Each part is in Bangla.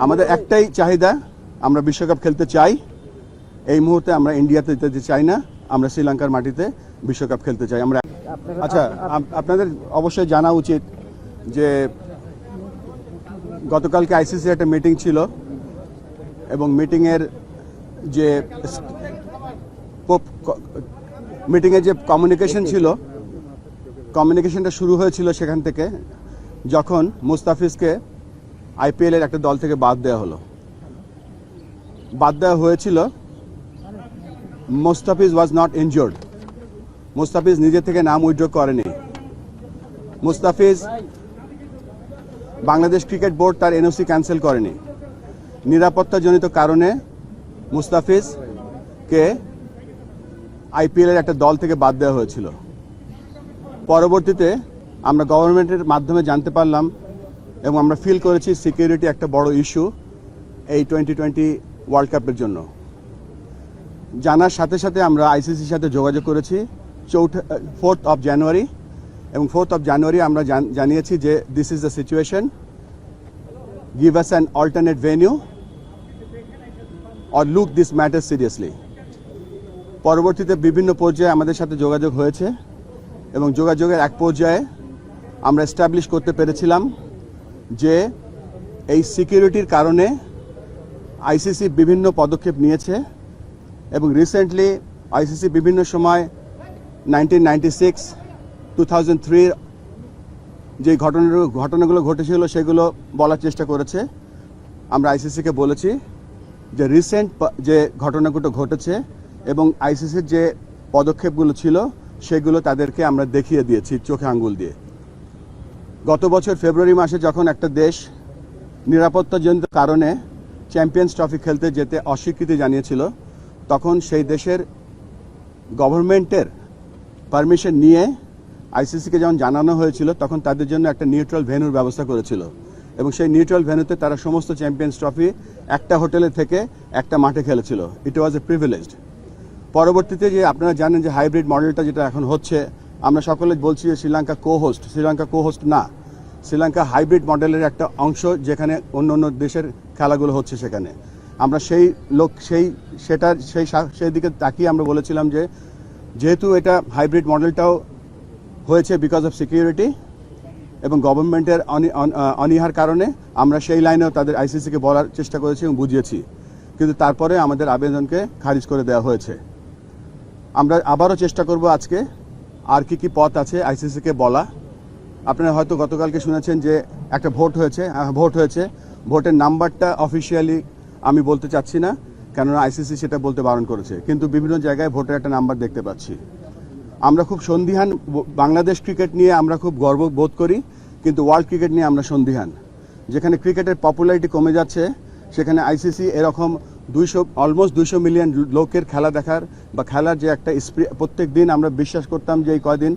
আমাদের একটাই চাহিদা, আমরা বিশ্বকাপ খেলতে চাই। এই মুহূর্তে আমরা ইন্ডিয়াতে যেতে চাই না, আমরা শ্রীলঙ্কার মাটিতে বিশ্বকাপ খেলতে চাই। আমরা আচ্ছা, আপনাদের অবশ্যই জানা উচিত যে গতকালকে আইসিসি একটা মিটিং ছিল এবং মিটিংয়ের যে কমিউনিকেশন ছিল, কমিউনিকেশনটা শুরু হয়েছিল সেখান থেকে যখন মুস্তাফিজকে আইপিএলের একটা দল থেকে বাদ দেওয়া হলো। বাদ দেওয়া হয়েছিল, Mustafiz was not injured. Mustafiz নিজে থেকে নাম উইথড্র করেনি। মুস্তাফিজ, বাংলাদেশ ক্রিকেট বোর্ড তার এনওসি ক্যান্সেল করেনি। নিরাপত্তাজনিত কারণে মুস্তাফিজকে আইপিএলের একটা দল থেকে বাদ দেওয়া হয়েছিল। পরবর্তীতে আমরা গভর্নমেন্টের মাধ্যমে জানতে পারলাম এবং আমরা ফিল করেছি সিকিউরিটি একটা বড় ইস্যু এই 2020 ওয়ার্ল্ড কাপের জন্য। জানার সাথে সাথে আমরা আইসিসির সাথে যোগাযোগ করেছি 4th of January, এবং 4th of January আমরা জানিয়েছি যে this is the situation, give us an alternate venue or look this matter seriously. পরবর্তীতে বিভিন্ন পর্যায়ে আমাদের সাথে যোগাযোগ হয়েছে এবং যোগাযোগের এক পর্যায়ে আমরা এস্টাবলিশ করতে পেরেছিলাম যে এই সিকিউরিটির কারণে আইসিসি বিভিন্ন পদক্ষেপ নিয়েছে এবং রিসেন্টলি আইসিসি বিভিন্ন সময় 1996, 2003 যে ঘটনাগুলো ঘটেছিল সেগুলো বলার চেষ্টা করেছে। আমরা আইসিসিকে বলেছি যে রিসেন্ট যে ঘটনাগুলো ঘটেছে এবং আইসিসির যে পদক্ষেপগুলো ছিল সেগুলো তাদেরকে আমরা দেখিয়ে দিয়েছি চোখে আঙ্গুল দিয়ে। গত বছর ফেব্রুয়ারি মাসে যখন একটা দেশ নিরাপত্তাজনিত কারণে চ্যাম্পিয়ন্স ট্রফি খেলতে যেতে অস্বীকৃতি জানিয়েছিল, তখন সেই দেশের গভর্নমেন্টের পারমিশন নিয়ে আইসিসিকে যখন জানানো হয়েছিল তখন তাদের জন্য একটা নিউট্রাল ভেন্যুর ব্যবস্থা করেছিল এবং সেই নিউট্রাল ভেন্যুতে তারা সমস্ত চ্যাম্পিয়ন্স ট্রফি একটা হোটেলে থেকে একটা মাঠে খেলেছিল। ইট ওয়াজ এ প্রিভিলেজড। পরবর্তীতে যে আপনারা জানেন যে হাইব্রিড মডেলটা যেটা এখন হচ্ছে, আমরা সকলে বলছি যে শ্রীলঙ্কা কো হোস্ট না, শ্রীলঙ্কা হাইব্রিড মডেলের একটা অংশ, যেখানে অন্য অন্য দেশের খেলাগুলো হচ্ছে সেখানে। আমরা সেই দিকে তাকিয়ে আমরা বলেছিলাম যে যেহেতু এটা হাইব্রিড মডেলটাও হয়েছে বিকজ অফ সিকিউরিটি এবং গভর্নমেন্টের অনীহার কারণে, আমরা সেই লাইনেও তাদের আইসিসিকে বলার চেষ্টা করেছি এবং বুঝিয়েছি, কিন্তু তারপরে আমাদের আবেদনকে খারিজ করে দেওয়া হয়েছে। আমরা আবারও চেষ্টা করব আজকে আর কি পথ আছে আইসিসিকে বলা। আপনারা হয়তো গতকালকে শুনেছেন যে একটা ভোট হয়েছে। ভোটের নাম্বারটা অফিসিয়ালি আমি বলতে চাচ্ছি না, কেননা আইসিসি সেটা বলতে বারণ করেছে, কিন্তু বিভিন্ন জায়গায় ভোটের একটা নাম্বার দেখতে পাচ্ছি। আমরা খুব সন্দিহান। বাংলাদেশ ক্রিকেট নিয়ে আমরা খুব গর্ব বোধ করি, কিন্তু ওয়ার্ল্ড ক্রিকেট নিয়ে আমরা সন্দিহান। যেখানে ক্রিকেটের পপুলারিটি কমে যাচ্ছে, সেখানে আইসিসি এরকম অলমোস্ট 200 মিলিয়ন লোকের খেলা দেখার বা খেলার যে একটা প্রত্যেক দিন আমরা বিশ্বাস করতাম যে এই কয়দিন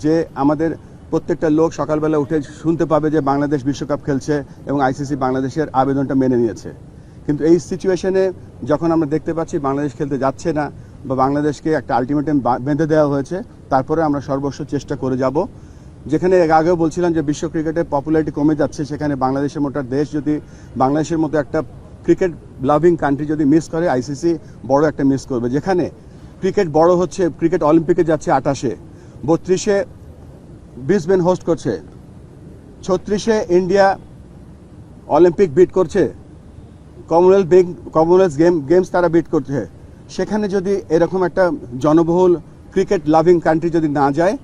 যে আমাদের প্রত্যেকটা লোক সকালবেলা উঠে শুনতে পাবে যে বাংলাদেশ বিশ্বকাপ খেলছে এবং আইসিসি বাংলাদেশের আবেদনটা মেনে নিয়েছে। কিন্তু এই সিচুয়েশনে যখন আমরা দেখতে পাচ্ছি বাংলাদেশ খেলতে যাচ্ছে না বা বাংলাদেশকে একটা আলটিমেটাম বেঁধে দেওয়া হয়েছে, তারপরে আমরা সর্বস্ব চেষ্টা করে যাব। যেখানে আগেও বলছিলাম যে বিশ্ব ক্রিকেটের পপুলারিটি কমে যাচ্ছে, সেখানে বাংলাদেশের মতো দেশ যদি বাংলাদেশের মতো একটা ক্রিকেট লাভিং কান্ট্রি যদি মিস করে, আইসিসি বড় একটা মিস করবে। যেখানে ক্রিকেট বড় হচ্ছে, ক্রিকেট অলিম্পিকে যাচ্ছে 28-এ, 32-এ ব্রিসবেন হোস্ট করছে, 36-এ ইন্ডিয়া অলিম্পিক বিট করছে, কমনওয়েলথ গেমস তারা বিট করছে। সেখানে যদি এরকম একটা জনবহুল ক্রিকেট লাভিং কান্ট্রি যদি না যায়,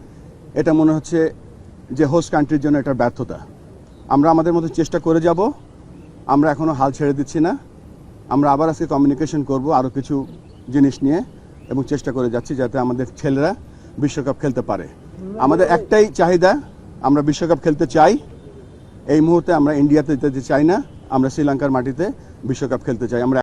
এটা মনে হচ্ছে যে হোস্ট কান্ট্রির জন্য এটা ব্যর্থতা। আমরা আমাদের মতো চেষ্টা করে যাব, আমরা এখনো হাল ছেড়ে দিচ্ছি না। আমরা আবার আজকে কমিউনিকেশন করব আরও কিছু জিনিস নিয়ে এবং চেষ্টা করে যাচ্ছি যাতে আমাদের ছেলেরা বিশ্বকাপ খেলতে পারে। আমাদের একটাই চাহিদা, আমরা বিশ্বকাপ খেলতে চাই। এই মুহূর্তে আমরা ইন্ডিয়াতে যেতে চাই না, আমরা শ্রীলঙ্কার মাটিতে বিশ্বকাপ খেলতে চাই। আমরা